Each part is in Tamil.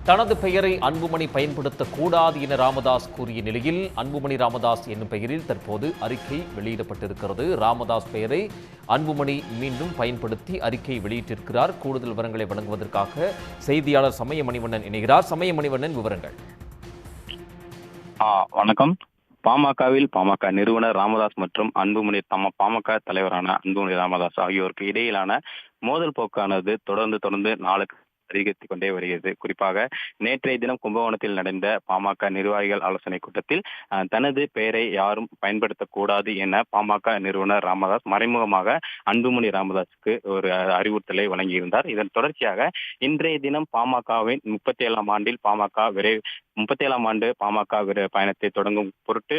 தனது பெயரை அன்புமணி பயன்படுத்தக்கூடாது என ராமதாஸ் கூறிய நிலையில் அன்புமணி ராமதாஸ் என்னும் பெயரில் தற்போது அறிக்கை வெளியிடப்பட்டிருக்கிறது. ராமதாஸ் பெயரை அன்புமணி மீண்டும் பயன்படுத்தி அறிக்கை வெளியிட்டிருக்கிறார். கூடுதல் விவரங்களை வழங்குவதற்காக செய்தியாளர் சமய மணிவண்ணன் இணைகிறார். சமய மணிவண்ணன், விவரங்கள். வணக்கம். பாமகவில் பாமக நிறுவனர் ராமதாஸ் மற்றும் அன்புமணி பாமக தலைவரான அன்புமணி ராமதாஸ் ஆகியோருக்கு இடையிலான மோதல் போக்கானது தொடர்ந்து நாளுக்கு அதிகரித்துக் கொண்டே வருகிறது. குறிப்பாக நேற்றைய தினம் கும்பகோணத்தில் நடந்த பாமக நிர்வாகிகள் ஆலோசனை கூட்டத்தில் தனது பெயரை யாரும் பயன்படுத்தக்கூடாது என பாமக நிறுவனர் ராமதாஸ் மறைமுகமாக அன்புமணி ராமதாஸுக்கு ஒரு அறிவுறுத்தலை வழங்கியிருந்தார். இதன் தொடர்ச்சியாக இன்றைய தினம் பாமகவின் 37ஆம் ஆண்டில் 37ஆம் ஆண்டு பாமக பயணத்தை தொடங்கும் பொருட்டு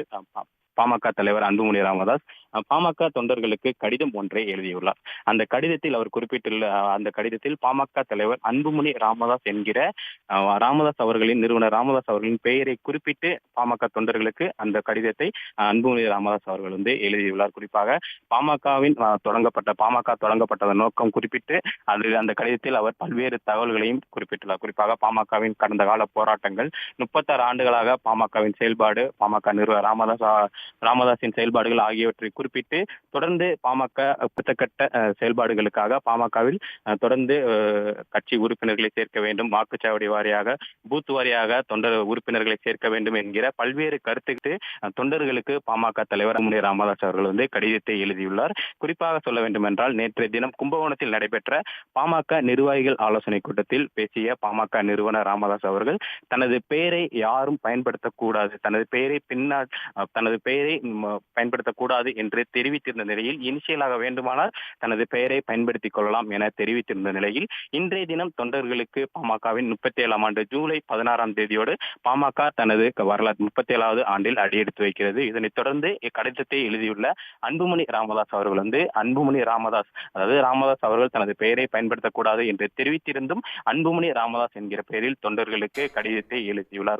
பாமக தலைவர் அன்புமணி ராமதாஸ் பாமக தொண்டர்களுக்கு கடிதம் ஒன்றை எழுதியுள்ளார். அந்த கடிதத்தில் பாமக தலைவர் அன்புமணி ராமதாஸ் என்கிற ராமதாஸ் அவர்களின் நிறுவனர் ராமதாஸ் அவர்களின் பெயரை குறிப்பிட்டு பாமக தொண்டர்களுக்கு அந்த கடிதத்தை அன்புமணி ராமதாஸ் அவர்கள் எழுதியுள்ளார். குறிப்பாக பாமக தொடங்கப்பட்டதன் நோக்கம் குறிப்பிட்டு அந்த கடிதத்தில் அவர் பல்வேறு தகவல்களையும் குறிப்பிட்டுள்ளார். குறிப்பாக பாமகவின் கடந்த கால போராட்டங்கள், 36 ஆண்டுகளாக பாமகவின் செயல்பாடு, பாமக நிறுவனர் ராமதாஸின் செயல்பாடுகள் ஆகியவற்றை குறிப்பிட்டு தொடர்ந்து பாமக அடுத்தகட்ட செயல்பாடுகளுக்காக பாமகவில் தொடர்ந்து கட்சி உறுப்பினர்களை சேர்க்க வேண்டும், வாக்குச்சாவடி வாரியாக பூத் வாரியாக தொண்டர் உறுப்பினர்களை சேர்க்க வேண்டும் என்கிற பல்வேறு கருத்துக்கு தொண்டர்களுக்கு பாமக தலைவர் அன்புமணி ராமதாஸ் அவர்கள் கடிதத்தை எழுதியுள்ளார். குறிப்பாக சொல்ல வேண்டும் என்றால், நேற்றைய தினம் கும்பகோணத்தில் நடைபெற்ற பாமக நிர்வாகிகள் ஆலோசனை கூட்டத்தில் பேசிய பாமக நிறுவனர் ராமதாஸ் அவர்கள் தனது பெயரை யாரும் பயன்படுத்தக்கூடாது, தனது பெயரை பயன்படுத்தக்கூடாது என்று தெரிவித்திருந்த நிலையில், இனிஷியலாக வேண்டுமானால் தனது பெயரை பயன்படுத்திக் கொள்ளலாம் என தெரிவித்திருந்த நிலையில், இன்றைய தினம் தொண்டர்களுக்கு பாமகவின் 37ஆம் ஆண்டு ஜூலை 16ஆம் தேதியோடு பாமக தனது வரலாற்று 37வது ஆண்டில் அடியெடுத்து வைக்கிறது. இதனைத் தொடர்ந்து இக்கடிதத்தை எழுதியுள்ள அன்புமணி ராமதாஸ் அவர்கள் ராமதாஸ் அவர்கள் தனது பெயரை பயன்படுத்தக்கூடாது என்று தெரிவித்திருந்தும் அன்புமணி ராமதாஸ் என்கிற பெயரில் தொண்டர்களுக்கு கடிதத்தை எழுதியுள்ளார்.